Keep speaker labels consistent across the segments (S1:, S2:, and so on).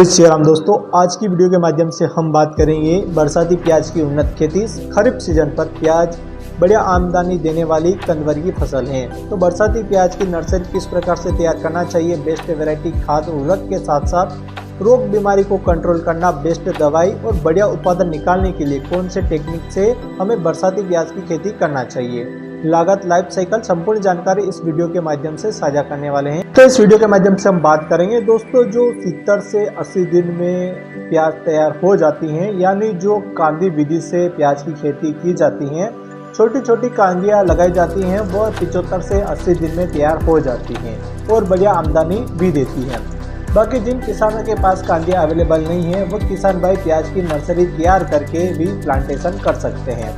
S1: जय श्री राम दोस्तों, आज की वीडियो के माध्यम से हम बात करेंगे बरसाती प्याज की उन्नत खेती। खरीफ सीजन पर प्याज बढ़िया आमदनी देने वाली कंदवर्गीय फसल है। तो बरसाती प्याज की नर्सरी किस प्रकार से तैयार करना चाहिए, बेस्ट वैरायटी खाद उर्वरक के साथ साथ रोग बीमारी को कंट्रोल करना, बेस्ट दवाई और बढ़िया उत्पादन निकालने के लिए कौन से टेक्निक से हमें बरसाती प्याज की खेती करना चाहिए, लागत, लाइफ साइकिल, संपूर्ण जानकारी इस वीडियो के माध्यम से साझा करने वाले हैं। तो इस वीडियो के माध्यम से हम बात करेंगे दोस्तों, जो 70 से 80 दिन में प्याज तैयार हो जाती हैं, यानी जो कांदी विधि से प्याज की खेती की जाती है, छोटी छोटी कांदियां लगाई जाती हैं, वो 75 से 80 दिन में तैयार हो जाती हैं और बढ़िया आमदनी भी देती है। बाकी जिन किसानों के पास कांदियां अवेलेबल नहीं है, वो किसान भाई प्याज की नर्सरी तैयार करके भी प्लांटेशन कर सकते हैं।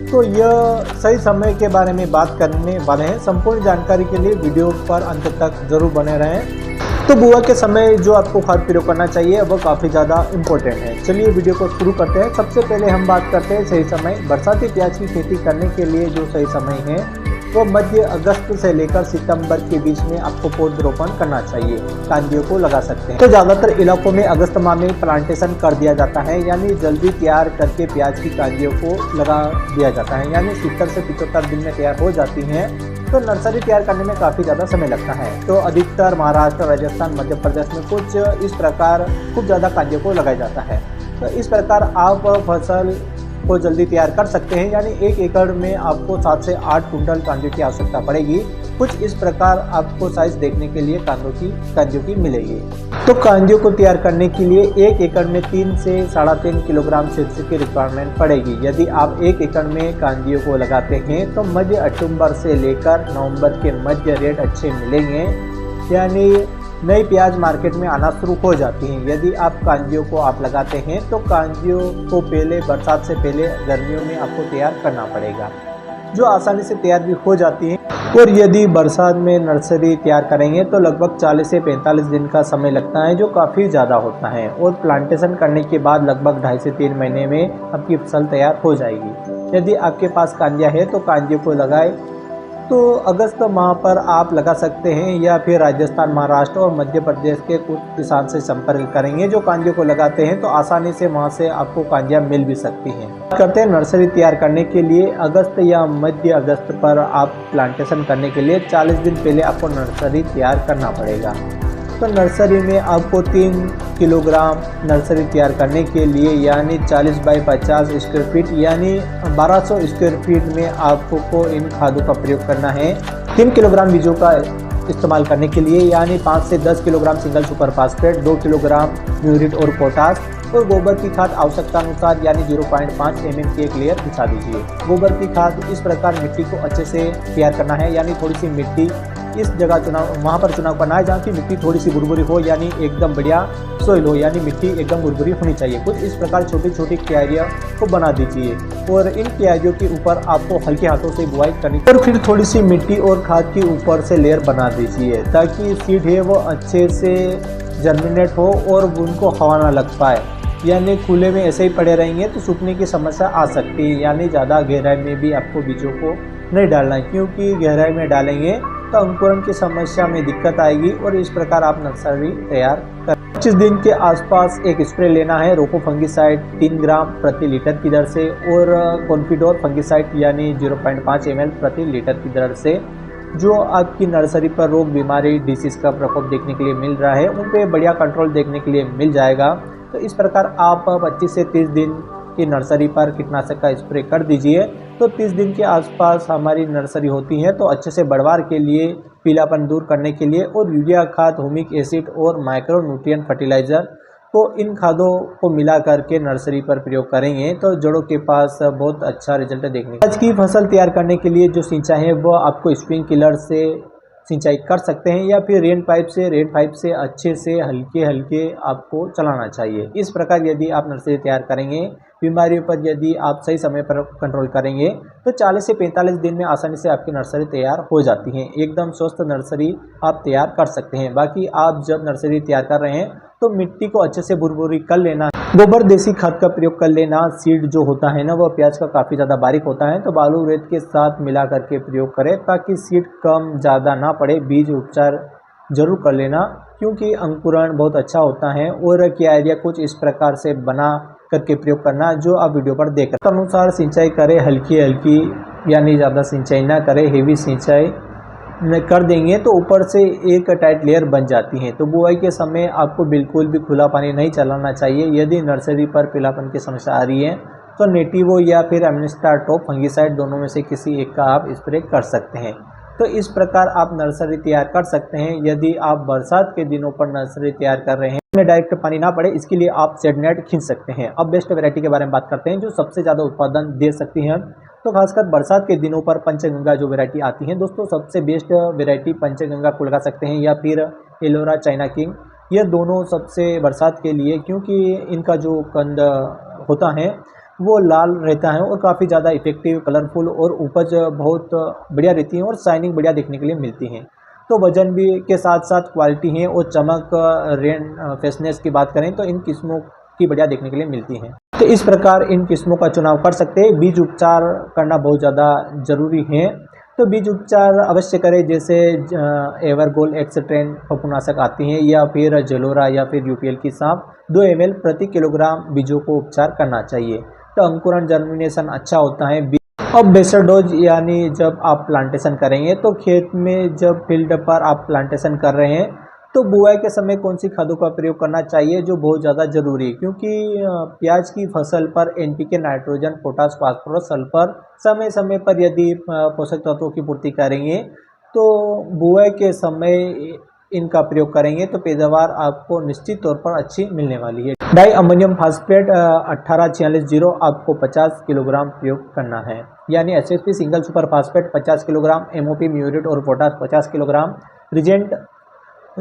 S1: तो यह सही समय के बारे में बात करने वाले हैं। संपूर्ण जानकारी के लिए वीडियो पर अंत तक जरूर बने रहें। तो बुआ के समय जो आपको खाद प्रयोग करना चाहिए वो काफ़ी ज़्यादा इम्पोर्टेंट है। चलिए वीडियो को शुरू करते हैं। सबसे पहले हम बात करते हैं सही समय। बरसाती प्याज की खेती करने के लिए जो सही समय है वो मध्य अगस्त से लेकर सितंबर के बीच में आपको पौधरोपण करना चाहिए। कांदियों को लगा सकते हैं। तो ज़्यादातर इलाकों में अगस्त माह में प्लांटेशन कर दिया जाता है, यानी जल्दी तैयार करके प्याज की कांदियों को लगा दिया जाता है, यानी 70 से 75 दिन में तैयार हो जाती हैं। तो नर्सरी तैयार करने में काफ़ी ज़्यादा समय लगता है। तो अधिकतर महाराष्ट्र, राजस्थान, मध्य प्रदेश में कुछ इस प्रकार खूब ज़्यादा कांदियों को लगाया जाता है। तो इस प्रकार आप फसल को जल्दी तैयार कर सकते हैं, यानी 1 एकड़ में आपको 7 से 8 कुंटल कांदियों की आवश्यकता पड़ेगी। कुछ इस प्रकार आपको साइज देखने के लिए कांदियों की मिलेगी। तो कांदियों को तैयार करने के लिए 1 एकड़ में 3 से 3.5 किलोग्राम सीड्स की रिक्वायरमेंट पड़ेगी। यदि आप 1 एकड़ में कांदियों को लगाते हैं तो मध्य अक्टूबर से लेकर नवंबर के मध्य रेट अच्छे मिलेंगे, यानी नई प्याज मार्केट में आना शुरू हो जाती हैं। यदि आप कांदियों को आप लगाते हैं तो कांदियों को पहले बरसात से पहले गर्मियों में आपको तैयार करना पड़ेगा, जो आसानी से तैयार भी हो जाती है। और यदि बरसात में नर्सरी तैयार करेंगे तो लगभग 40 से 45 दिन का समय लगता है, जो काफ़ी ज़्यादा होता है। और प्लांटेशन करने के बाद लगभग 2.5 से 3 महीने में आपकी फसल तैयार हो जाएगी। यदि आपके पास कांदियाँ है तो कांदियों को लगाए तो अगस्त माह पर आप लगा सकते हैं, या फिर राजस्थान, महाराष्ट्र और मध्य प्रदेश के कुछ किसान से संपर्क करेंगे जो कांदियों को लगाते हैं, तो आसानी से वहां से आपको कांदियां मिल भी सकती हैं। करते हैं नर्सरी तैयार करने के लिए अगस्त या मध्य अगस्त पर आप प्लांटेशन करने के लिए 40 दिन पहले आपको नर्सरी तैयार करना पड़ेगा। तो नर्सरी में आपको 3 किलोग्राम नर्सरी तैयार करने के लिए, यानी 40 बाई 50 स्क्वायर फीट, यानी 1200 स्क्वायर फीट में आपको इन खादों का प्रयोग करना है। 3 किलोग्राम बीजों का इस्तेमाल करने के लिए, यानी 5 से 10 kilogram single super phosphate, 2 kilogram muriate और पोटास और गोबर की खाद आवश्यकता अनुसार, यानी 0.5 mm की एक लेयर बिछा दीजिए। गोबर की खाद इस प्रकार मिट्टी को अच्छे से तैयार करना है, यानी थोड़ी सी मिट्टी इस जगह वहाँ पर चुनाव करना है जहाँ की मिट्टी थोड़ी सी बुरबुरी हो, यानी एकदम बढ़िया सोइल हो, यानी मिट्टी एकदम बुरबुरी होनी चाहिए। कुछ इस प्रकार छोटी छोटी क्यारियाँ को बना दीजिए और इन क्यारियों के ऊपर आपको हल्के हाथों से बुआई करनी और फिर थोड़ी सी मिट्टी और खाद की ऊपर से लेयर बना दीजिए, ताकि सीड है वो अच्छे से जर्मिनेट हो और उनको हवा ना लग पाए। यानी खुले में ऐसे ही पड़े रहेंगे तो सूखने की समस्या आ सकती है, यानी ज़्यादा गहराई में भी आपको बीजों को नहीं डालना है, क्योंकि गहराई में डालेंगे तो अंकुरण की समस्या में दिक्कत आएगी। और इस प्रकार आप नर्सरी तैयार कर 25 दिन के आसपास एक स्प्रे लेना है, रोको फंगिसाइड 3 ग्राम प्रति लीटर की दर से और कॉन्फिडोर फंगिसाइड यानी 0.5 ml प्रति लीटर की दर से। जो आपकी नर्सरी पर रोग, बीमारी, डिसीज का प्रकोप देखने के लिए मिल रहा है, उन पे बढ़िया कंट्रोल देखने के लिए मिल जाएगा। तो इस प्रकार आप 25 से 30 दिन की नर्सरी पर कीटनाशक का स्प्रे कर दीजिए। तो 30 दिन के आसपास हमारी नर्सरी होती है, तो अच्छे से बढ़वार के लिए, पीलापन दूर करने के लिए और यूरिया खाद, ह्यूमिक एसिड और माइक्रो न्यूट्रिएंट फर्टिलाइजर को इन खादों को मिला करके नर्सरी पर प्रयोग करेंगे तो जड़ों के पास बहुत अच्छा रिजल्ट देखने को। आज की फसल तैयार करने के लिए जो सिंचाई है वो आपको स्प्रिंकलर से सिंचाई कर सकते हैं, या फिर रेन पाइप से अच्छे से हल्के हल्के आपको चलाना चाहिए। इस प्रकार यदि आप नर्सरी तैयार करेंगे, बीमारियों पर यदि आप सही समय पर कंट्रोल करेंगे, तो 40 से 45 दिन में आसानी से आपकी नर्सरी तैयार हो जाती है। एकदम स्वस्थ नर्सरी आप तैयार कर सकते हैं। बाकी आप जब नर्सरी तैयार कर रहे हैं तो मिट्टी को अच्छे से बुरबुरी कर लेना, गोबर देसी खाद का प्रयोग कर लेना। सीड जो होता है ना वो प्याज का काफ़ी ज़्यादा बारीक होता है, तो बालू रेत के साथ मिला करके प्रयोग करें ताकि सीड कम ज़्यादा ना पड़े। बीज उपचार जरूर कर लेना, क्योंकि अंकुरण बहुत अच्छा होता है। और क्यारिया कुछ इस प्रकार से बना करके प्रयोग करना जो आप वीडियो पर देख रहे हैं। अनुसार सिंचाई करें, हल्की हल्की, यानी ज़्यादा सिंचाई ना करें। हेवी सिंचाई कर देंगे तो ऊपर से एक टाइट लेयर बन जाती है। तो बुआई के समय आपको बिल्कुल भी खुला पानी नहीं चलाना चाहिए। यदि नर्सरी पर पीलापन की समस्या आ रही है तो नेटिवो या फिर एम्निस्टार टॉप फंगीसाइड दोनों में से किसी एक का आप स्प्रे कर सकते हैं। तो इस प्रकार आप नर्सरी तैयार कर सकते हैं। यदि आप बरसात के दिनों पर नर्सरी तैयार कर रहे हैं, में डायरेक्ट पानी ना पड़े, इसके लिए आप शेड नेट खींच सकते हैं। अब बेस्ट वैरायटी के बारे में बात करते हैं जो सबसे ज़्यादा उत्पादन दे सकती है। तो खासकर बरसात के दिनों पर पंचगंगा जो वैरायटी आती है दोस्तों, सबसे बेस्ट वैरायटी पंचगंगा को लगा सकते हैं, या फिर एलोरा चाइना किंग। ये दोनों सबसे बरसात के लिए, क्योंकि इनका जो कंद होता है वो लाल रहता है और काफ़ी ज़्यादा इफेक्टिव, कलरफुल और उपज बहुत बढ़िया रहती है और शाइनिंग बढ़िया देखने के लिए मिलती है। तो वजन भी के साथ साथ क्वालिटी है और चमक, रेन फ्रेशनेस की बात करें तो इन किस्मों की बढ़िया देखने के लिए मिलती हैं। तो इस प्रकार इन किस्मों का चुनाव कर सकते हैं। बीज उपचार करना बहुत ज़्यादा ज़रूरी है। तो बीज उपचार अवश्य करें, जैसे एवरगोल एक्सट्रेन फफूंदनाशक आती हैं, या फिर जेलोरा या फिर यूपीएल की सांप 2 ml प्रति किलोग्राम बीजों को उपचार करना चाहिए। तो अंकुरण जर्मिनेशन अच्छा होता है। अब बेसर डोज, यानी जब आप प्लांटेशन करेंगे तो खेत में जब फील्ड पर आप प्लांटेशन कर रहे हैं तो बुआई के समय कौन सी खादों का प्रयोग करना चाहिए जो बहुत ज़्यादा ज़रूरी है, क्योंकि प्याज की फसल पर NPK, nitrogen, potash, phosphorus, sulphur समय समय पर यदि पोषक तत्वों की पूर्ति करेंगे तो बुआई के समय इनका प्रयोग करेंगे तो पैदावार आपको निश्चित तौर पर अच्छी मिलने वाली है। डाई अमोनियम फास्फेट 1846 आपको 50 किलोग्राम प्रयोग करना है, यानी SSP single super phosphate 50 kilogram, MOP muriate और पोटास 50 किलोग्राम, रिजेंट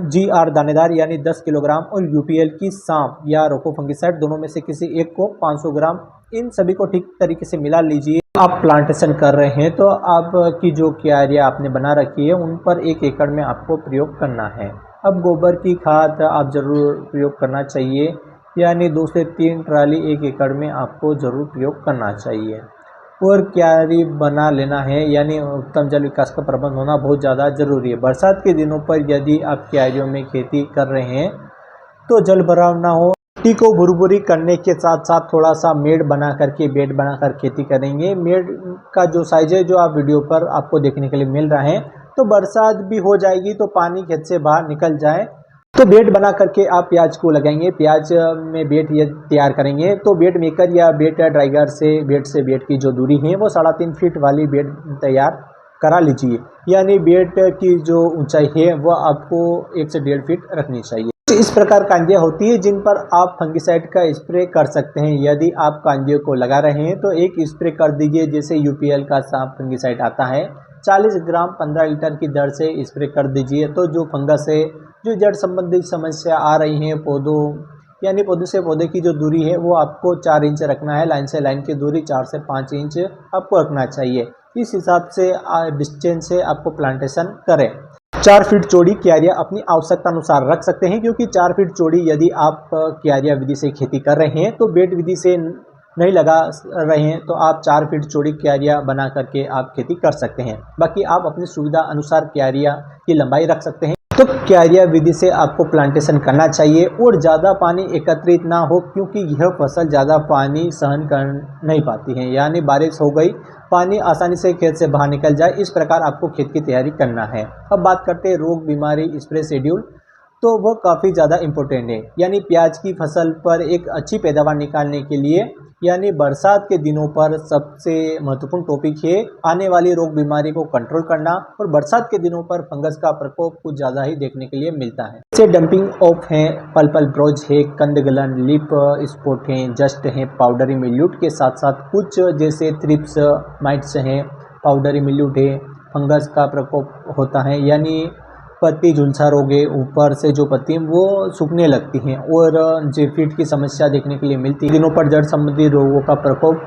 S1: जीआर दानेदार यानी 10 किलोग्राम, और यूपीएल की सांप या रोको फंगिसाइड दोनों में से किसी एक को 500 ग्राम। इन सभी को ठीक तरीके से मिला लीजिए। आप प्लांटेशन कर रहे हैं तो आपकी जो क्यारियां आपने बना रखी है उन पर 1 एकड़ में आपको प्रयोग करना है। अब गोबर की खाद आप जरूर प्रयोग करना चाहिए, यानी 2 से 3 ट्राली 1 एकड़ में आपको जरूर प्रयोग करना चाहिए। और क्यारी बना लेना है, यानी उत्तम जल विकास का प्रबंध होना बहुत ज़्यादा ज़रूरी है। बरसात के दिनों पर यदि आप क्यारियों में खेती कर रहे हैं तो जल भराव ना हो। मिट्टी को भुरभुरी करने के साथ साथ थोड़ा सा मेड बना करके, बेड बनाकर खेती करेंगे। मेड का जो साइज है जो आप वीडियो पर आपको देखने के लिए मिल रहा है, तो बरसात भी हो जाएगी तो पानी खेत से बाहर निकल जाए। तो बेड बना करके आप प्याज को लगाएंगे। प्याज में बेड ये तैयार करेंगे तो बेड मेकर या बेड ड्राइगर से बेड की जो दूरी है वो 3.5 फीट वाली बेड तैयार करा लीजिए, यानी बेड की जो ऊंचाई है वो आपको 1 से 1.5 फीट रखनी चाहिए। तो इस प्रकार कांजियाँ होती है जिन पर आप फंगिसाइड का स्प्रे कर सकते हैं। यदि आप कांजियों को लगा रहे हैं तो एक स्प्रे कर दीजिए, जैसे यूपीएल का सांप फंगिसाइड आता है 40 ग्राम 15 लीटर की दर से स्प्रे कर दीजिए। तो जो फंगस है, जो जड़ संबंधी समस्या आ रही है पौधों, यानी पौधे से पौधे की जो दूरी है वो आपको 4 इंच रखना है। लाइन से लाइन की दूरी 4 से 5 इंच आपको रखना चाहिए। इस हिसाब से डिस्टेंस से आपको प्लांटेशन करें। 4 फीट चौड़ी क्यारियां अपनी आवश्यकता अनुसार रख सकते हैं, क्योंकि 4 फीट चौड़ी यदि आप क्यारिया विधि से खेती कर रहे हैं तो बेड विधि से नहीं लगा रहे हैं तो आप 4 फीट चौड़ी क्यारिया बना करके आप खेती कर सकते हैं। बाकी आप अपनी सुविधा अनुसार क्यारिया की लंबाई रख सकते हैं। तो क्यारिया विधि से आपको प्लांटेशन करना चाहिए और ज़्यादा पानी एकत्रित ना हो, क्योंकि यह फसल ज़्यादा पानी सहन कर नहीं पाती है, यानी बारिश हो गई, पानी आसानी से खेत से बाहर निकल जाए, इस प्रकार आपको खेत की तैयारी करना है। अब बात करते हैं रोग बीमारी स्प्रे शेड्यूल, तो वह काफ़ी ज़्यादा इम्पोर्टेंट है। यानी प्याज की फसल पर एक अच्छी पैदावार निकालने के लिए, यानी बरसात के दिनों पर सबसे महत्वपूर्ण टॉपिक है आने वाली रोग बीमारी को कंट्रोल करना। और बरसात के दिनों पर फंगस का प्रकोप कुछ ज़्यादा ही देखने के लिए मिलता है, जैसे डंपिंग ऑफ है, पल्पल ब्रोज है, कंदगलन, लिप स्पॉट है, जस्ट है, पाउडरी मिल्यूट के साथ साथ कुछ जैसे थ्रिप्स माइट्स हैं, पाउडरी मिल्यूट है, फंगस का प्रकोप होता है, यानी पत्ती झुलसा रोग है, ऊपर से जो पत्ती वो सूखने लगती हैं और जेफिड की समस्या देखने के लिए मिलती है। दिनों पर जड़ संबंधी रोगों का प्रकोप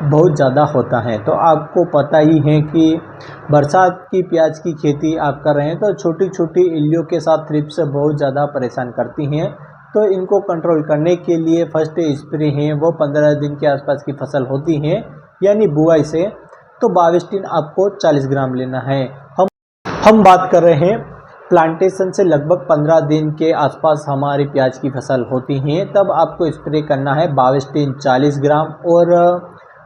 S1: बहुत ज़्यादा होता है। तो आपको पता ही है कि बरसात की प्याज की खेती आप कर रहे हैं तो छोटी छोटी इल्लियों के साथ थ्रिप्स बहुत ज़्यादा परेशान करती हैं। तो इनको कंट्रोल करने के लिए फर्स्ट स्प्रे हैं वो 15 दिन के आसपास की फसल होती है, यानी बुआई से। तो बाविस्टिन आपको 40 ग्राम लेना है। हम बात कर रहे हैं प्लांटेशन से लगभग 15 दिन के आसपास हमारी प्याज की फसल होती है, तब आपको स्प्रे करना है बाविस्टिन 40 ग्राम और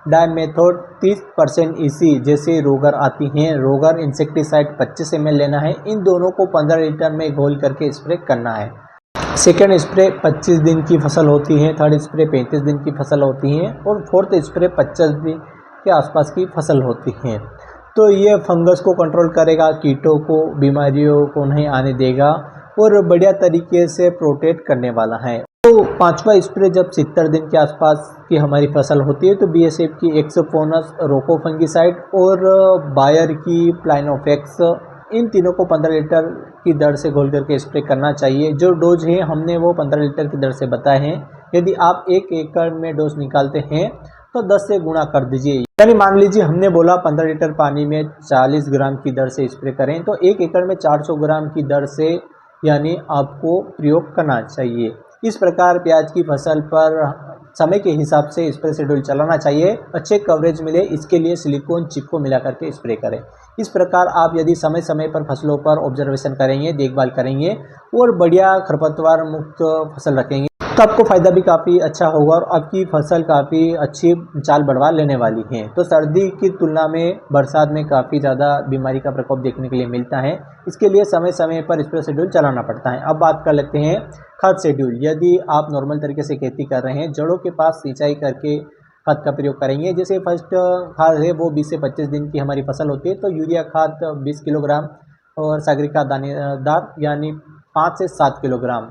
S1: डायमेथोड 30% ईसी जैसे रोगर आती हैं, रोगर इंसेक्टिसाइड 25 ml लेना है। इन दोनों को 15 लीटर में घोल करके स्प्रे करना है। सेकेंड स्प्रे 25 दिन की फसल होती है, थर्ड स्प्रे 35 दिन की फसल होती है और फोर्थ स्प्रे 50 दिन के आसपास की फसल होती है। तो ये फंगस को कंट्रोल करेगा, कीटों को, बीमारियों को नहीं आने देगा और बढ़िया तरीके से प्रोटेक्ट करने वाला है। तो पांचवा स्प्रे जब 70 दिन के आसपास की हमारी फसल होती है तो बीएसएफ की एक्सोफोनस रोको फंगिसाइड और बायर की प्लाइनोफेक्स, इन तीनों को 15 लीटर की दर से घोल करके स्प्रे करना चाहिए। जो डोज है हमने वो 15 लीटर की दर से बताए हैं। यदि आप 1 एकड़ में डोज निकालते हैं तो 10 से गुणा कर दीजिए, यानी मान लीजिए हमने बोला 15 लीटर पानी में 40 ग्राम की दर से स्प्रे करें तो 1 एकड़ में 400 ग्राम की दर से यानी आपको प्रयोग करना चाहिए। इस प्रकार प्याज की फसल पर समय के हिसाब से स्प्रे शेड्यूल चलाना चाहिए, अच्छे कवरेज मिले इसके लिए सिलिकॉन चिप को मिला करके स्प्रे करें। इस प्रकार आप यदि समय समय पर फसलों पर ऑब्जर्वेशन करेंगे, देखभाल करेंगे और बढ़िया खरपतवार मुक्त फसल रखेंगे तो आपको फ़ायदा भी काफ़ी अच्छा होगा और आपकी फसल काफ़ी अच्छी चाल बढ़वा लेने वाली है। तो सर्दी की तुलना में बरसात में काफ़ी ज़्यादा बीमारी का प्रकोप देखने के लिए मिलता है, इसके लिए समय समय पर स्प्रे शेड्यूल चलाना पड़ता है। अब बात कर लेते हैं खाद शेड्यूल। यदि आप नॉर्मल तरीके से खेती कर रहे हैं, जड़ों के पास सिंचाई करके खाद का प्रयोग करेंगे। जैसे फर्स्ट खाद है वो 20 से 25 दिन की हमारी फसल होती है तो यूरिया खाद 20 किलोग्राम और सागरिका दानेदार यानी 5 से 7 किलोग्राम,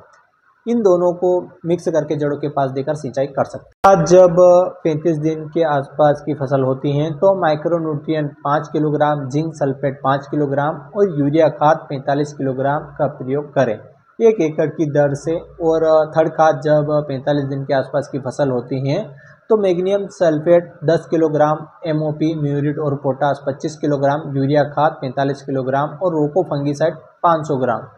S1: इन दोनों को मिक्स करके जड़ों के पास देकर सिंचाई कर सकते हैं। जब 35 दिन के आसपास की फसल होती हैं तो micronutrient 5 kilogram, zinc sulphate 5 kilogram और यूरिया खाद 45 किलोग्राम का प्रयोग करें 1 एकड़ की दर से। और थर्ड खाद जब 45 दिन के आसपास की फसल होती हैं तो मैग्नीशियम सल्फेट 10 किलोग्राम, एमओपी, म्यूरिट और पोटास 25 किलोग्राम, यूरिया खाद 45 किलोग्राम और रोको फंगिसाइड 500 ग्राम,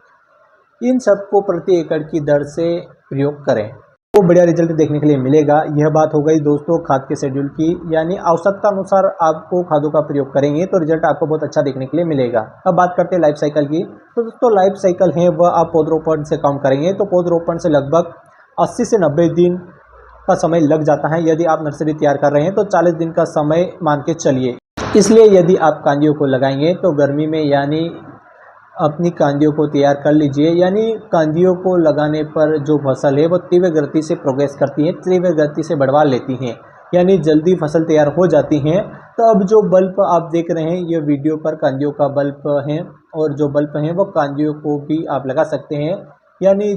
S1: इन सबको प्रति एकड़ की दर से प्रयोग करें तो बढ़िया रिजल्ट देखने के लिए मिलेगा। यह बात हो गई दोस्तों खाद के शेड्यूल की, यानी आवश्यकता अनुसार आपको खादों का प्रयोग करेंगे तो रिजल्ट आपको बहुत अच्छा देखने के लिए मिलेगा। अब बात करते हैं लाइफ साइकिल की। तो दोस्तों लाइफ साइकिल है वह आप पौधरोपण से काउंट करेंगे तो पौधरोपण से लगभग 80 से 90 दिन का समय लग जाता है। यदि आप नर्सरी तैयार कर रहे हैं तो 40 दिन का समय मान के चलिए। इसलिए यदि आप कांदियों को लगाएंगे तो गर्मी में यानी अपनी कांदियों को तैयार कर लीजिए। यानी कांदियों को लगाने पर जो फसल है वो तीव्र गति से प्रोग्रेस करती है, तीव्र गति से बढ़वा लेती हैं, यानी जल्दी फसल तैयार हो जाती हैं। तो अब जो बल्ब आप देख रहे हैं ये वीडियो पर कांदियों का बल्ब है और जो बल्ब हैं वो कांदियों को भी आप लगा सकते हैं, यानी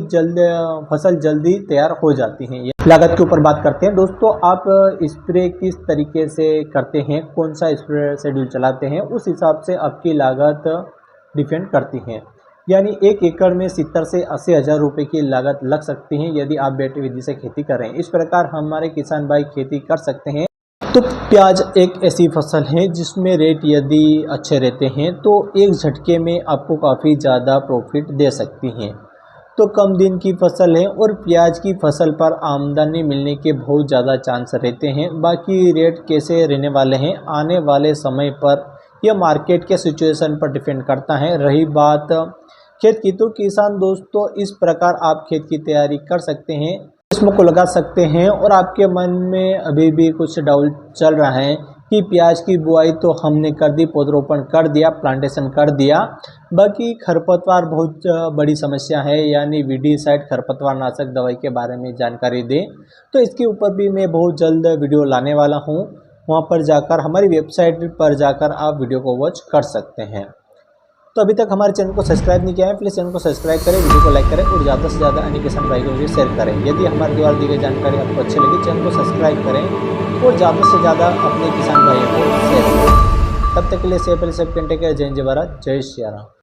S1: फसल जल्दी तैयार हो जाती हैं। लागत के ऊपर बात करते हैं दोस्तों, आप स्प्रे किस तरीके से करते हैं, कौन सा स्प्रे शेड्यूल चलाते हैं, उस हिसाब से आपकी लागत डिपेंड करती हैं। यानी 1 एकड़ में 70 से 80 हज़ार रुपये की लागत लग सकती है यदि आप बेटे विधि से खेती करें। इस प्रकार हमारे किसान भाई खेती कर सकते हैं। तो प्याज एक ऐसी फसल है जिसमें रेट यदि अच्छे रहते हैं तो एक झटके में आपको काफ़ी ज़्यादा प्रॉफिट दे सकती हैं। तो कम दिन की फसल है और प्याज की फसल पर आमदनी मिलने के बहुत ज़्यादा चांस रहते हैं। बाकी रेट कैसे रहने वाले हैं आने वाले समय पर यह मार्केट के सिचुएशन पर डिपेंड करता है। रही बात खेत की तो किसान दोस्तों इस प्रकार आप खेत की तैयारी कर सकते हैं, किस्मों को लगा सकते हैं और आपके मन में अभी भी कुछ डाउट चल रहा है कि प्याज की बुआई तो हमने कर दी, पौधरोपण कर दिया, प्लांटेशन कर दिया, बाकी खरपतवार बहुत बड़ी समस्या है, यानी वीडीसाइड खरपतवार नाशक दवाई के बारे में जानकारी दें तो इसके ऊपर भी मैं बहुत जल्द वीडियो लाने वाला हूं। वहां पर जाकर हमारी वेबसाइट पर जाकर आप वीडियो को वॉच कर सकते हैं। तो अभी तक हमारे चैनल को सब्सक्राइब नहीं किया है, प्लीज़ चैनल को सब्सक्राइब करें, वीडियो को लाइक करें और ज़्यादा से ज़्यादा अन्य किसान भाई को भी शेयर करें। यदि हमारे द्वारा दी गई जानकारी आपको अच्छी लगी चैनल को सब्सक्राइब करें और ज़्यादा से ज़्यादा अपने किसान भाइयों को शेयर करें। तब तक के लिए सेफ कंटे के जय हिंद, जय भारत, जय श्री राम।